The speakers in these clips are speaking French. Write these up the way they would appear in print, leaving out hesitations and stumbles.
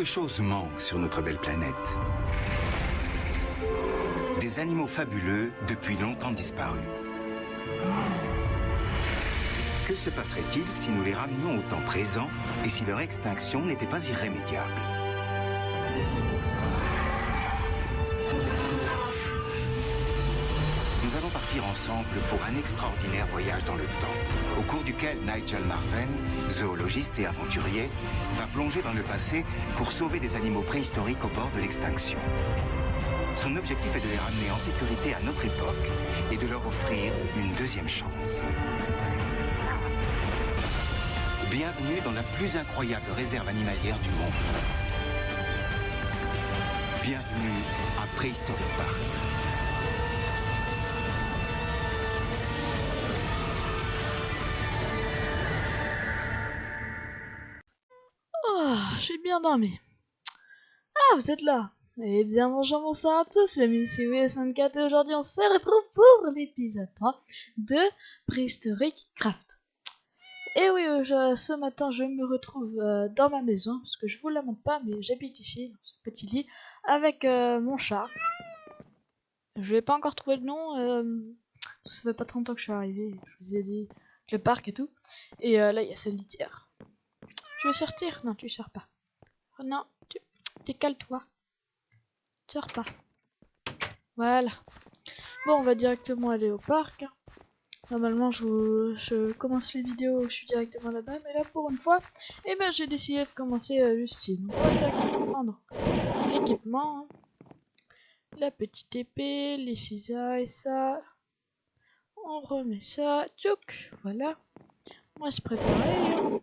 chose manque sur notre belle planète. Des animaux fabuleux depuis longtemps disparus. Que se passerait-il si nous les ramenions au temps présent et si leur extinction n'était pas irrémédiable? Nous allons partir ensemble pour un extraordinaire voyage dans le temps, au cours duquel Nigel Marven, zoologiste et aventurier, va plonger dans le passé pour sauver des animaux préhistoriques au bord de l'extinction. Son objectif est de les ramener en sécurité à notre époque et de leur offrir une deuxième chance. Bienvenue dans la plus incroyable réserve animalière du monde. Bienvenue à Préhistoric Park. Oh, j'ai bien dormi. Ah, vous êtes là. Eh bien, bonjour, bonsoir à tous, j'ai mis ici WS24 et aujourd'hui on se retrouve pour l'épisode 3 de Préhistoric Craft. Et oui, ce matin je me retrouve dans ma maison, parce que je vous la montre pas, mais j'habite ici, dans ce petit lit, avec mon chat. Je n'ai pas encore trouvé le nom, ça fait pas 30 ans que je suis arrivé, je vous ai dit le parc et tout. Et là il y a cette litière. Tu veux sortir? Non, tu sors pas. Oh non, décale-toi. Sors pas. Voilà. Bon, on va directement aller au parc. Normalement, je commence les vidéos, je suis directement là-bas, mais là, pour une fois, eh ben, j'ai décidé de commencer juste ici. Donc, on va directement prendre l'équipement. Hein. La petite épée, les cisailles, ça. On remet ça. Tchouk. Voilà. On va se préparer. Hein.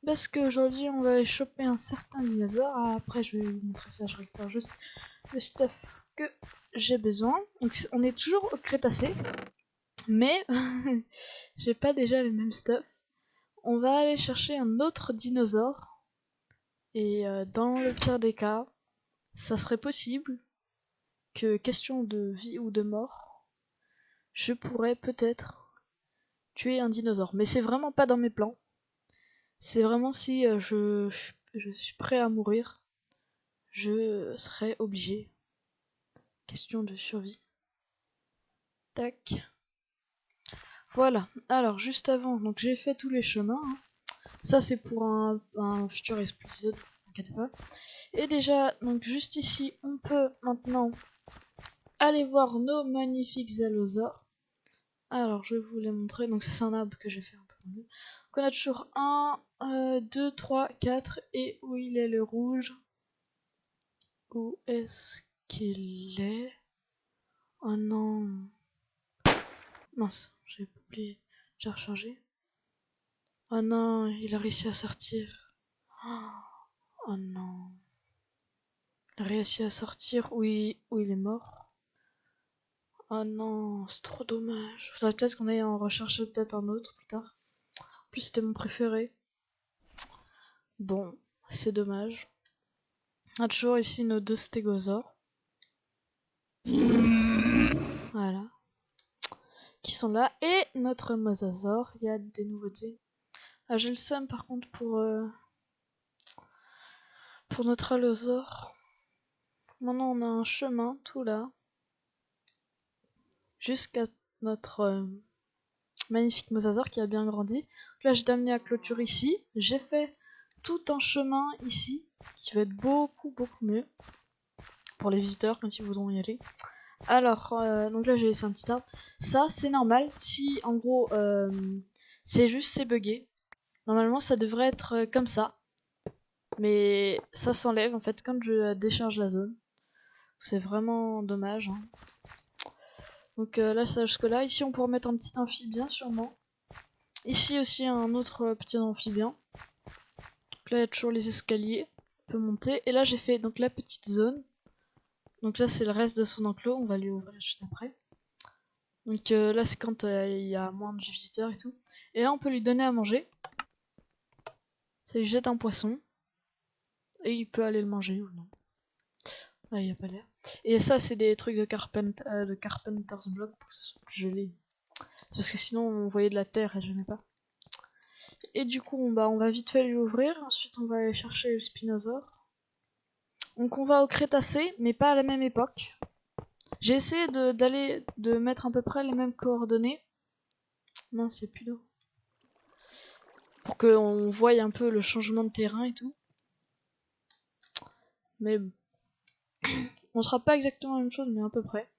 Parce qu'aujourd'hui, on va aller choper un certain dinosaure. Après, je vais vous montrer ça, je récupère juste le stuff que j'ai besoin. Donc on est toujours au Crétacé, mais j'ai pas déjà le même stuff. On va aller chercher un autre dinosaure et dans le pire des cas, ça serait possible que, question de vie ou de mort, je pourrais peut-être tuer un dinosaure. Mais c'est vraiment pas dans mes plans. C'est vraiment si je suis prêt à mourir, je serais obligé. Question de survie. Tac. Voilà. Alors, juste avant, donc j'ai fait tous les chemins. Hein. Ça, c'est pour un futur épisode, n'inquiétez pas. Et déjà, donc juste ici, on peut maintenant aller voir nos magnifiques allosaures. Alors, je vais vous les montrer. Donc, ça, c'est un arbre que j'ai fait un peu. Donc, on a toujours 1, 2, 3, 4. Et où il est le rouge? Où est-ce qu'il est? Oh non. Mince, j'ai oublié. J'ai rechargé. Oh non, il a réussi à sortir. Oh non. Il a réussi à sortir où il est mort. Oh non, c'est trop dommage. Faudrait peut-être qu'on aille en rechercher peut-être un autre plus tard. En plus, c'était mon préféré. Bon, c'est dommage. On a toujours ici nos deux stégosaures. Voilà. Qui sont là. Et notre mosasaure. Il y a des nouveautés. Ah, j'ai le seum par contre pour notre allosaure. Maintenant, on a un chemin tout là. Jusqu'à notre magnifique mosasaure qui a bien grandi. Donc là, j'ai amené à clôture ici. J'ai fait tout un chemin ici qui va être beaucoup mieux pour les visiteurs quand ils voudront y aller. Alors, donc là, j'ai laissé un petit arbre. Ça, c'est normal. Si, en gros, c'est buggé. Normalement, ça devrait être comme ça. Mais ça s'enlève, en fait, quand je décharge la zone. C'est vraiment dommage. Hein. Donc là, ça jusque là. Ici, on peut remettre un petit amphibien, sûrement. Ici aussi, un autre petit amphibien. Donc là, il y a toujours les escaliers. On peut monter. Et là, j'ai fait donc la petite zone. Donc là, c'est le reste de son enclos. On va lui ouvrir juste après. Donc là, c'est quand il y a moins de visiteurs et tout. Et là, on peut lui donner à manger. Ça lui jette un poisson. Et il peut aller le manger ou non. Là, il n'y a pas l'air. Et ça, c'est des trucs de Carpenter's Block pour que ce soit plus joli. C'est parce que sinon, on voyait de la terre et je n'aimais pas. Et du coup, on va vite fait lui ouvrir. Ensuite, on va aller chercher le spinosaure. Donc, on va au Crétacé, mais pas à la même époque. J'ai essayé de mettre à peu près les mêmes coordonnées. Mince, il n'y a plus d'eau. Pour qu'on voie un peu le changement de terrain et tout. Mais bon. On sera pas exactement la même chose, mais à peu près.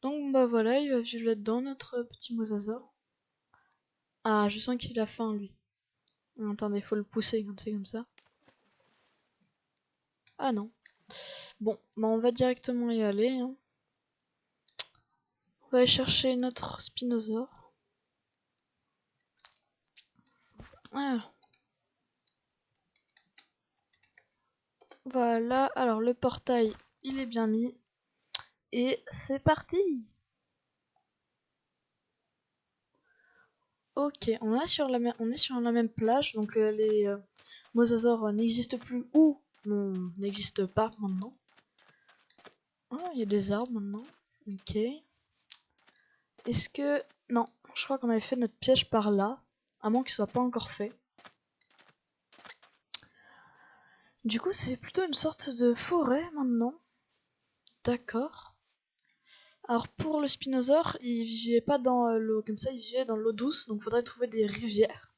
Donc bah voilà, il va vivre là-dedans, notre petit mosasaure. Ah, je sens qu'il a faim, lui. Attendez, faut le pousser quand c'est comme ça. Ah non. Bon, bah on va directement y aller. Hein. On va aller chercher notre spinosaure. Ah. Voilà, alors le portail, il est bien mis. Et c'est parti! Ok, on est sur la même plage, donc les mosasaures n'existent plus ou n'existent pas maintenant. Ah, il y a des arbres maintenant. Ok. Est-ce que... Non, je crois qu'on avait fait notre piège par là, à moins qu'il soit pas encore fait. Du coup, c'est plutôt une sorte de forêt maintenant. D'accord. Alors pour le spinosaure, il vivait pas dans l'eau comme ça, il vivait dans l'eau douce, donc faudrait trouver des rivières.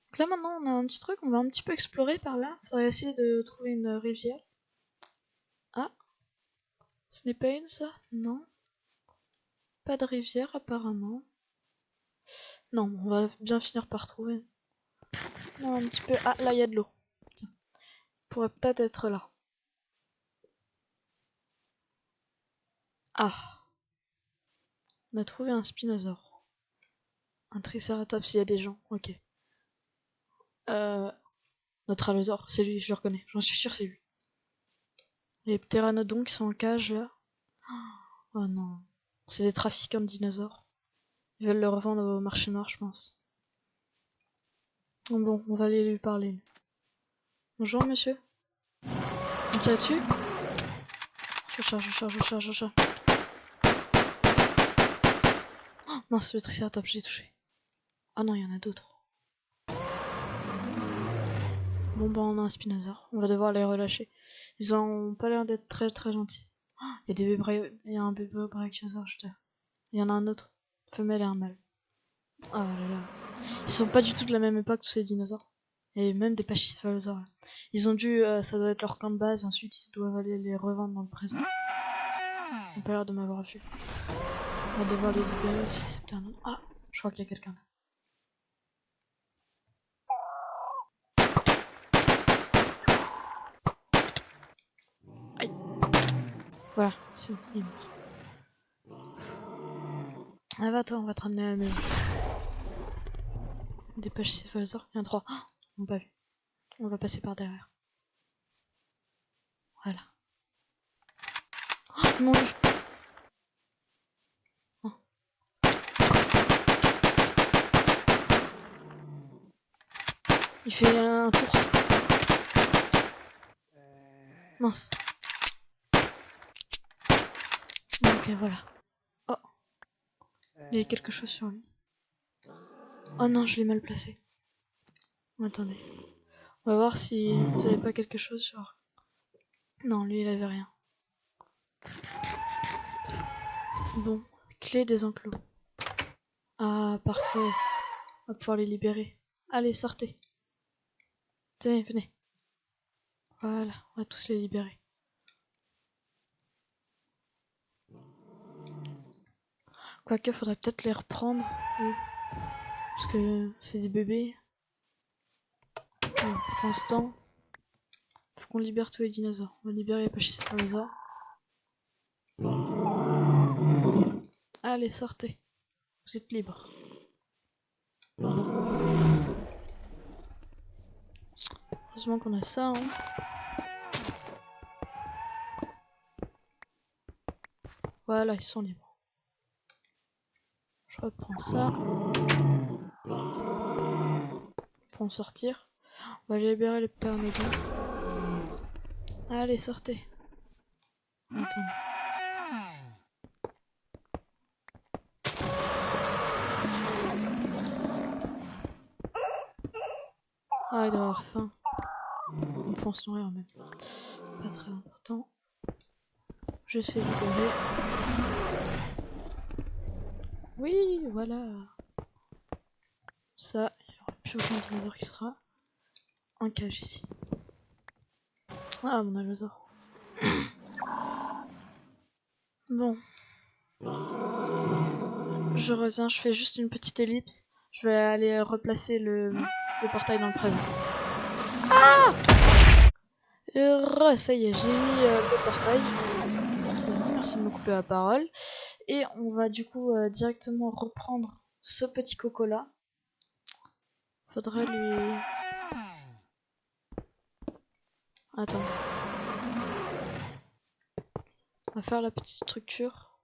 Donc là maintenant on a un petit truc, on va un petit peu explorer par là. Faudrait essayer de trouver une rivière. Ah, ce n'est pas une ça? Non. Pas de rivière apparemment. Non, on va bien finir par trouver. Non, un petit peu. Ah, là il y a de l'eau. Tiens, pourrait peut-être être là. Ah, on a trouvé un spinosaure. Un triceratops, il y a des gens, ok. Notre allosaure, c'est lui, je le reconnais, j'en suis sûr c'est lui. Les ptéranodons qui sont en cage là. Oh non, c'est des trafiquants de dinosaures. Ils veulent le revendre au marché noir, je pense. Bon, on va aller lui parler. Bonjour monsieur. Vous me tirez dessus? Je charge. Oh, mince, le triceratops, j'ai touché. Ah non, il y en a d'autres. Bon bah on a un spinosaure, on va devoir les relâcher. Ils ont pas l'air d'être très très gentils. Il y a un bébé brachiosaure, je te... Il y en a un autre, femelle et un mâle. Oh là là. Ils sont pas du tout de la même époque tous ces dinosaures. Et même des pachycéphalosaures. Ils ont dû, ça doit être leur camp de base, et ensuite ils doivent aller les revendre dans le présent. Ils ont pas l'air de m'avoir vu. On va devoir les libérer aussi, c'est peut-être un autre. Ah, je crois qu'il y a quelqu'un là. Aïe. Voilà, c'est bon, il est mort. Ah va toi, on va te ramener à la maison. Des pachycéphalosaures, il y en a 3. Oh, on pas vu. On va passer par derrière. Voilà. Oh, ils m'ont vu. Oh. Il fait un tour. Mince. Ok, voilà. Oh. Il y a quelque chose sur lui. Oh non, je l'ai mal placé. Attendez. On va voir si vous avez pas quelque chose sur... Non, lui il avait rien. Bon, clé des enclos. Ah, parfait. On va pouvoir les libérer. Allez, sortez. Tenez, venez. Voilà, on va tous les libérer. Quoique, faudrait peut-être les reprendre. Oui. Parce que c'est des bébés. Bon, pour l'instant, faut qu'on libère tous les dinosaures. On va libérer les pachycéphalosaures. Allez, sortez. Vous êtes libres. Heureusement qu'on a ça, hein. Voilà, ils sont libres. Je reprends ça. Pour en sortir. On va libérer les ptéranodons. Allez, sortez. Attends. Ah, il doit avoir faim. On peut en se nourrir même. Pas très important. J'essaie de libérer. Oui, voilà. Ça, il n'y aura plus aucun dinosaure qui sera en cage ici. Ah, mon allosaure. Bon. Je reviens, je fais juste une petite ellipse. Je vais aller replacer le portail dans le présent. Ah! Ça y est, j'ai mis le portail. Merci de me couper la parole. Et on va du coup directement reprendre ce petit coco là. Faudrait lui... Attends. On va faire la petite structure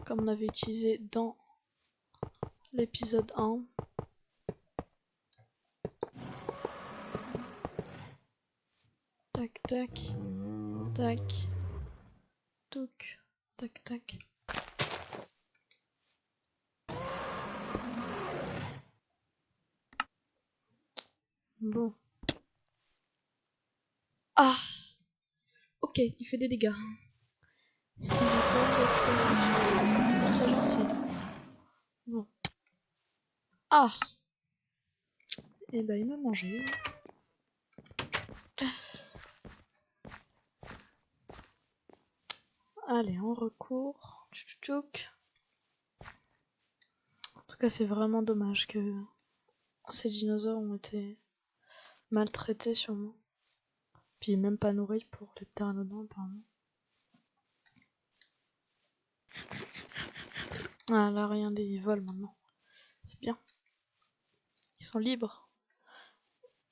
comme on avait utilisé dans l'épisode 1. Tac tac. Tac. Touc. Tac tac. Bon. Ah! Ok, il fait des dégâts. Il va pas être très gentil. Bon. Ah! Et bah il m'a mangé. Allez, on recourt. Tchouk. En tout cas, c'est vraiment dommage que ces dinosaures ont été maltraités sûrement. Puis même pas nourris pour les pteranodons apparemment. Ah là, rien, ils volent maintenant. C'est bien. Ils sont libres.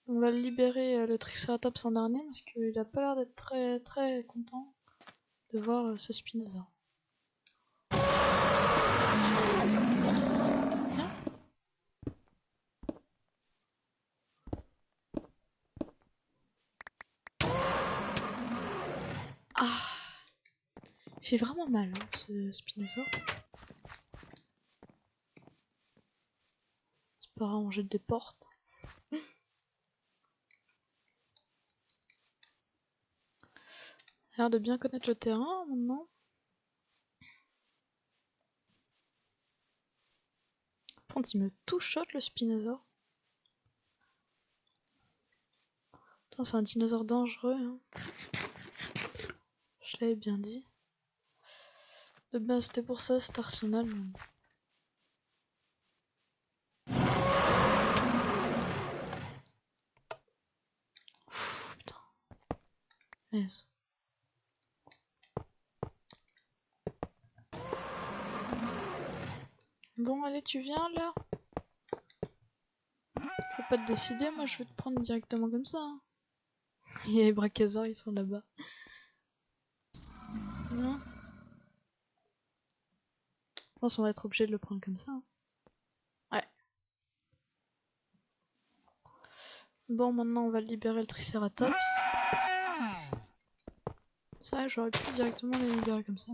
On va libérer le Triceratops en dernier parce qu'il a pas l'air d'être très très content de voir ce Spinosaure. Viens. Ah, il fait vraiment mal hein, ce Spinosaure. C'est pas grave, on jette des portes. Il a l'air de bien connaître le terrain maintenant. Par contre, il me touchote le Spinosaure. Putain, c'est un dinosaure dangereux. Hein. Je l'avais bien dit. De base, c'était pour ça cet arsenal. Mais... Ouf, putain. Yes. Bon, allez, tu viens là? Je peux pas te décider, moi je vais te prendre directement comme ça. Hein. Et les brachiosaures, ils sont là-bas. Non? Je pense qu'on va être obligé de le prendre comme ça. Hein. Ouais. Bon, maintenant on va libérer le Triceratops. C'est vrai, j'aurais pu directement les libérer comme ça.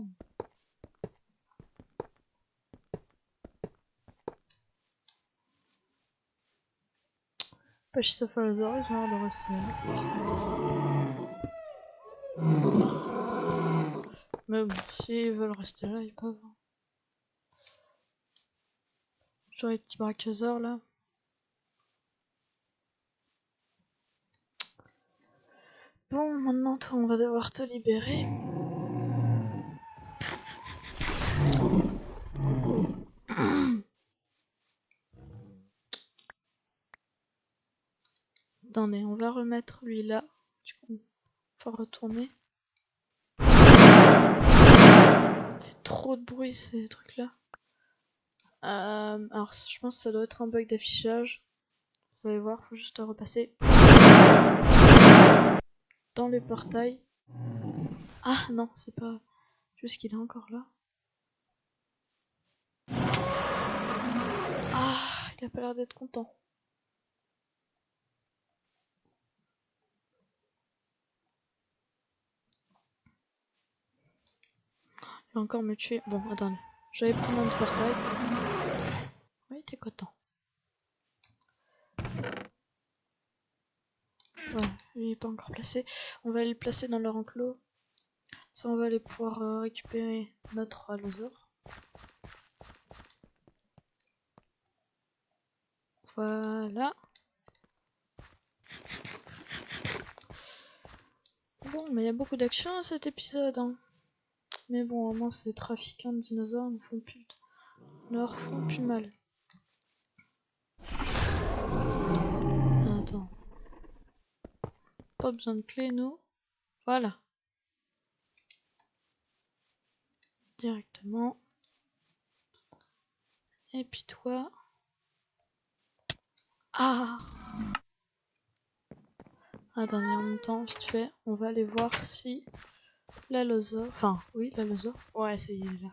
Pachycephalosaure, ils ont l'air de rester là. Mais bon, s'ils veulent rester là, ils peuvent. Sur les petits brachiosaures là. Bon, maintenant toi, on va devoir te libérer. Attendez, on va remettre lui là. Du coup, faut retourner. Ça fait trop de bruit ces trucs là. Alors, je pense que ça doit être un bug d'affichage. Vous allez voir, faut juste repasser dans le portail. Ah non, c'est pas juste qu'il est encore là. Ah, il a pas l'air d'être content. Il va encore me tuer. Bon, attendez. Je vais prendre un autre portail. Oui, t'es content. Ouais, lui il est pas encore placé. On va les placer dans leur enclos. Ça, on va aller pouvoir récupérer notre allosaure. Voilà. Bon, mais il y a beaucoup d'action à cet épisode. Hein. Mais bon, au moins ces trafiquants de dinosaures ne leur font plus mal. Attends. Pas besoin de clé, nous. Voilà. Directement. Et puis toi. Ah! Attendez, en même temps, vite fait, on va aller voir si l'allosaure... Enfin, oui, l'allosaure. Ouais, ça y est, il est là.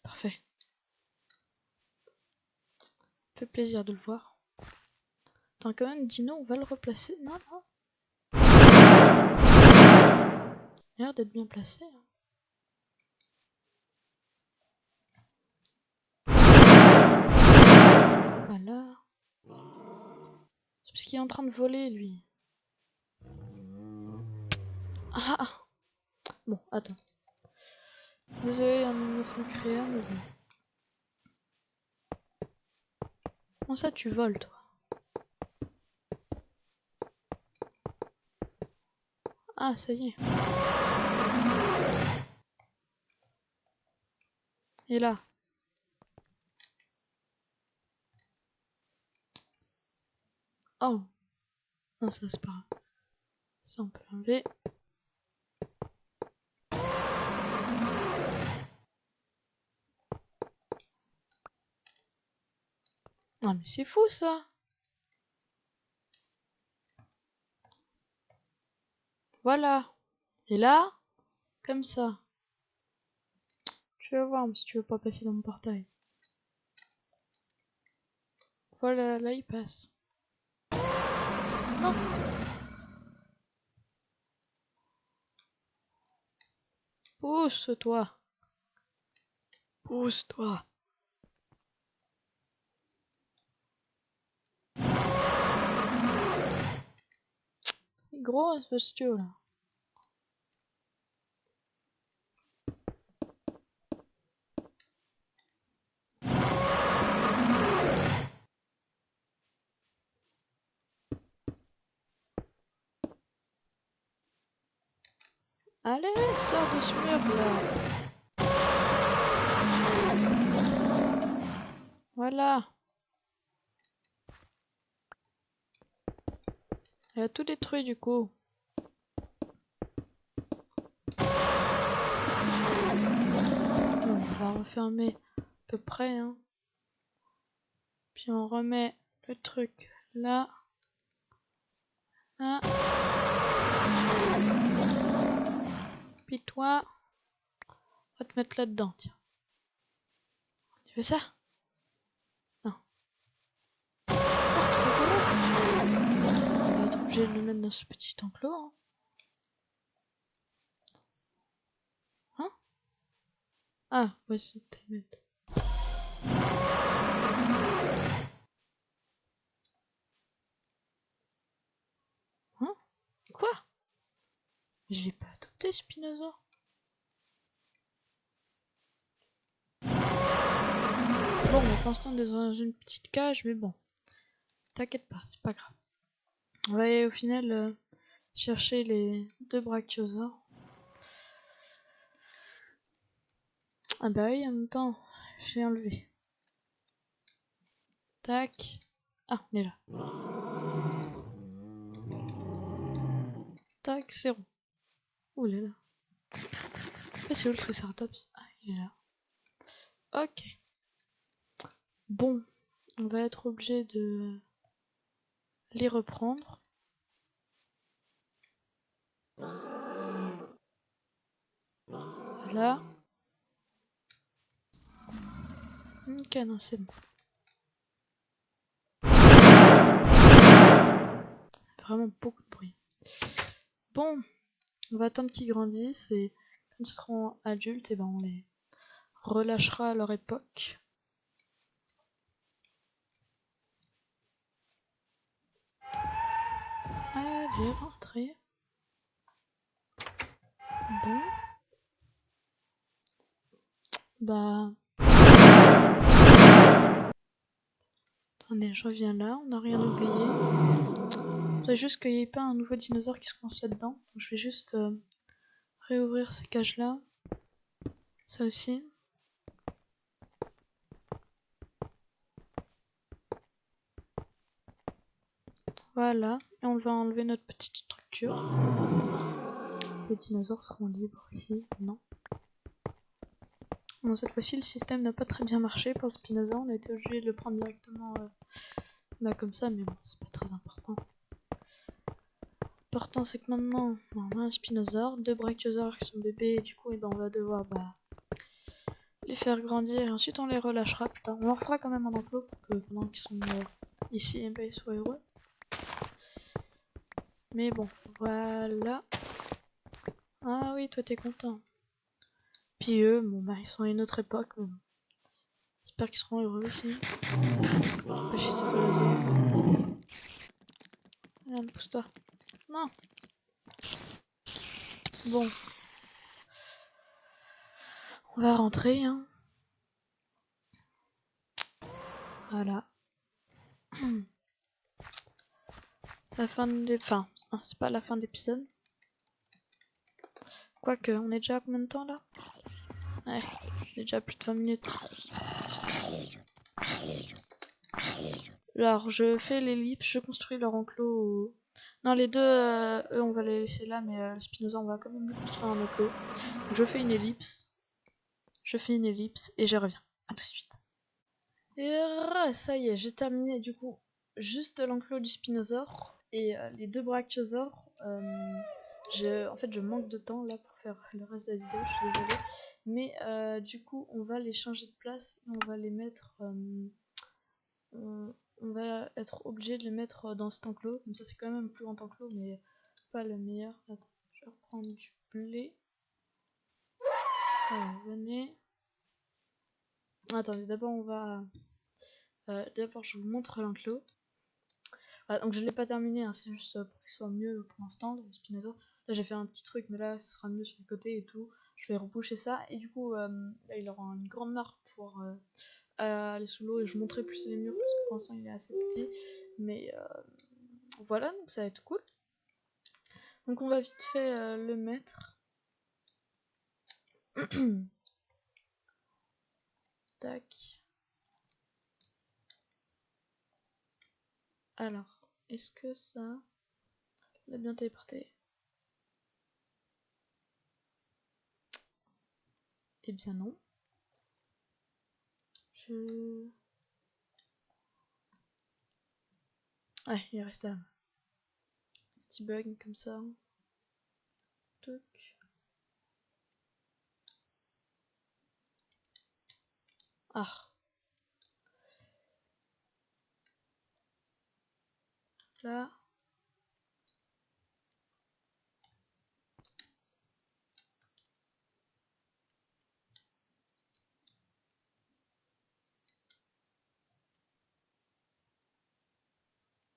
Parfait. Fait plaisir de le voir. Attends, quand même, Dino, on va le replacer. Non, non. Il a l'air d'être bien placé. Hein. Voilà. C'est parce qu'il est en train de voler, lui. Ah! Bon, attends. Désolé, on est notre créa, mais bon. Comment ça, tu voles, toi? Ah, ça y est. Et là. Oh. Non, ça, c'est pas grave. Ça, on peut l'enlever. Non, mais c'est fou, ça. Voilà. Et là, comme ça. Tu vas voir si tu veux pas passer dans mon portail. Voilà, là, il passe. Non. Pousse-toi. Pousse-toi. C'est gros, ce bestiau, là. Allez, sors de ce mur, là. Voilà. Elle a tout détruit, du coup. On va refermer à peu près, hein. Puis on remet le truc là. Là. Puis toi, on va te mettre là-dedans, tiens. Tu veux ça? Non. On va être obligé de le mettre dans ce petit enclos. Hein? Hein? Ah, ouais, c'était mettre. Hein? Quoi? Je l'ai pas adopté, Spinosaur. Bon, pour l'instant, on est dans une petite cage, mais bon. T'inquiète pas, c'est pas grave. On va aller, au final chercher les deux brachiosaures. Ah bah oui, en même temps, j'ai enlevé. Tac. Ah, on est là. Tac, c'est rond. Ouh là là. C'est où le Triceratops? Ah, il est là. Ok. Bon, on va être obligé de les reprendre. Voilà. Ok, non, c'est bon. Vraiment beaucoup de bruit. Bon, on va attendre qu'ils grandissent et quand ils seront adultes, et ben on les relâchera à leur époque. Allez. vais rentrer. Bon. Bah... Attendez, je reviens là, on n'a rien oublié. C'est juste qu'il n'y ait pas un nouveau dinosaure qui se coince là-dedans. Donc je vais juste réouvrir ces cages-là. Ça aussi. Voilà, et on va enlever notre petite structure. Les dinosaures seront libres ici, non. Bon, cette fois-ci, le système n'a pas très bien marché pour le Spinosaure. On a été obligé de le prendre directement comme ça, mais bon, c'est pas très important. L'important, c'est que maintenant, on a un Spinosaure, 2 brachiosaures qui sont bébés, et du coup, on va devoir les faire grandir, et ensuite on les relâchera. Putain, on leur fera quand même un enclos pour que pendant qu'ils sont ici, ils soient heureux. Mais bon, voilà. Ah oui, toi t'es content. Puis eux, bon bah ils sont à une autre époque. Bon. J'espère qu'ils seront heureux aussi. Regarde, pousse-toi. Non. Bon. On va rentrer, hein. Voilà. C'est la fin de l'épisode. Enfin, c'est pas la fin de l'épisode. Quoique, on est déjà à combien de temps là? Ouais, j'ai déjà plus de 20 minutes. Alors, je fais l'ellipse, je construis leur enclos. Non, les deux, eux, on va les laisser là, mais le Spinosaure, on va quand même lui construire un enclos. Donc, je fais une ellipse. Et je reviens. A tout de suite. Et ça y est, j'ai terminé du coup juste l'enclos du Spinosaure et les 2 brachiosaures. En fait, je manque de temps là pour faire le reste de la vidéo, je suis désolée. Mais du coup, on va les changer de place et on va les mettre. On va être obligé de les mettre dans cet enclos. Comme ça, c'est quand même un plus grand enclos, mais pas le meilleur. Attends, je vais reprendre du blé. Voilà, venez. Attendez, d'abord on va. D'abord, je vous montre l'enclos. Donc, je l'ai pas terminé, hein, c'est juste pour qu'il soit mieux pour l'instant, le Spinosaure. Là, j'ai fait un petit truc, mais là, ce sera mieux sur les côtés et tout. Je vais reboucher ça, et du coup, là, il aura une grande marque pour aller sous l'eau, et je montrerai plus les murs parce que pour l'instant, il est assez petit. Mais voilà, donc ça va être cool. Donc, on va vite fait le mettre. Tac. Alors, est-ce que ça l'a bien téléporté? Eh bien non. Ouais, il reste là. Petit bug comme ça. Toc. Ah. Là.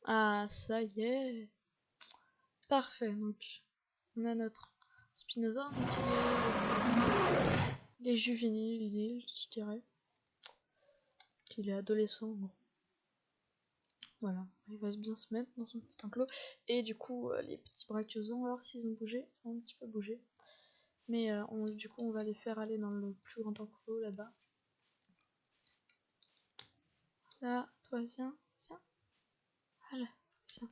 Ah, ça y est. Parfait, donc on a notre Spinosaure, donc il est juvénile, je dirais. Qu'il est adolescent, bon. Voilà, il va bien se mettre dans son petit enclos. Et du coup, les petits brachiosaures, on va voir s'ils ont bougé. Ils ont un petit peu bougé. Mais du coup, on va les faire aller dans le plus grand enclos là-bas. Là, toi, viens. Voilà, viens.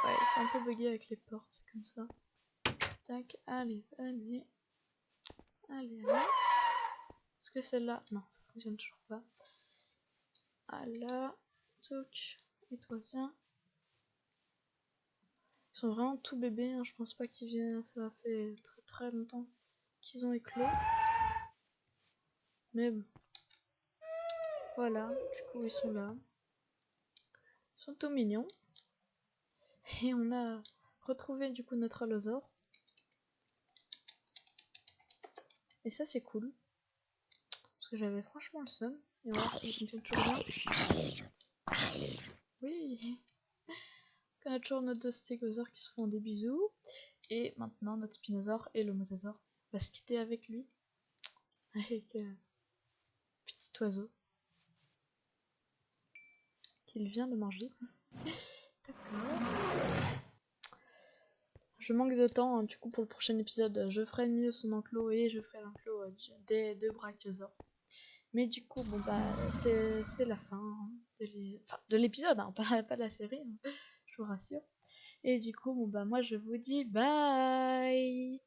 Ouais, ils sont un peu buggés avec les portes, c'est comme ça. Tac, allez. Est-ce que celle-là... Non, ça fonctionne toujours pas. Ah là, toc, et toi viens. Ils sont vraiment tout bébés, hein. Je pense pas qu'ils viennent, ça fait très très longtemps qu'ils ont éclos. Mais bon. Voilà, du coup ils sont là. Ils sont tout mignons. Et on a retrouvé du coup notre allosaure. Et ça c'est cool. Parce que j'avais franchement le seum. Et on va voir si ça fonctionne toujours bien. Oui. on a toujours nos deux stégosaures qui se font des bisous. Et maintenant, notre spinosaure et le mosasaure va se quitter avec lui. Avec petit oiseau qu'il vient de manger. D'accord. Je manque de temps, hein, du coup pour le prochain épisode, je ferai mieux son enclos et je ferai l'enclos des deux brachiosaures. Mais du coup, bon bah c'est la fin hein, de l'épisode, hein, pas de la série, hein, je vous rassure. Et du coup, bon bah moi je vous dis bye.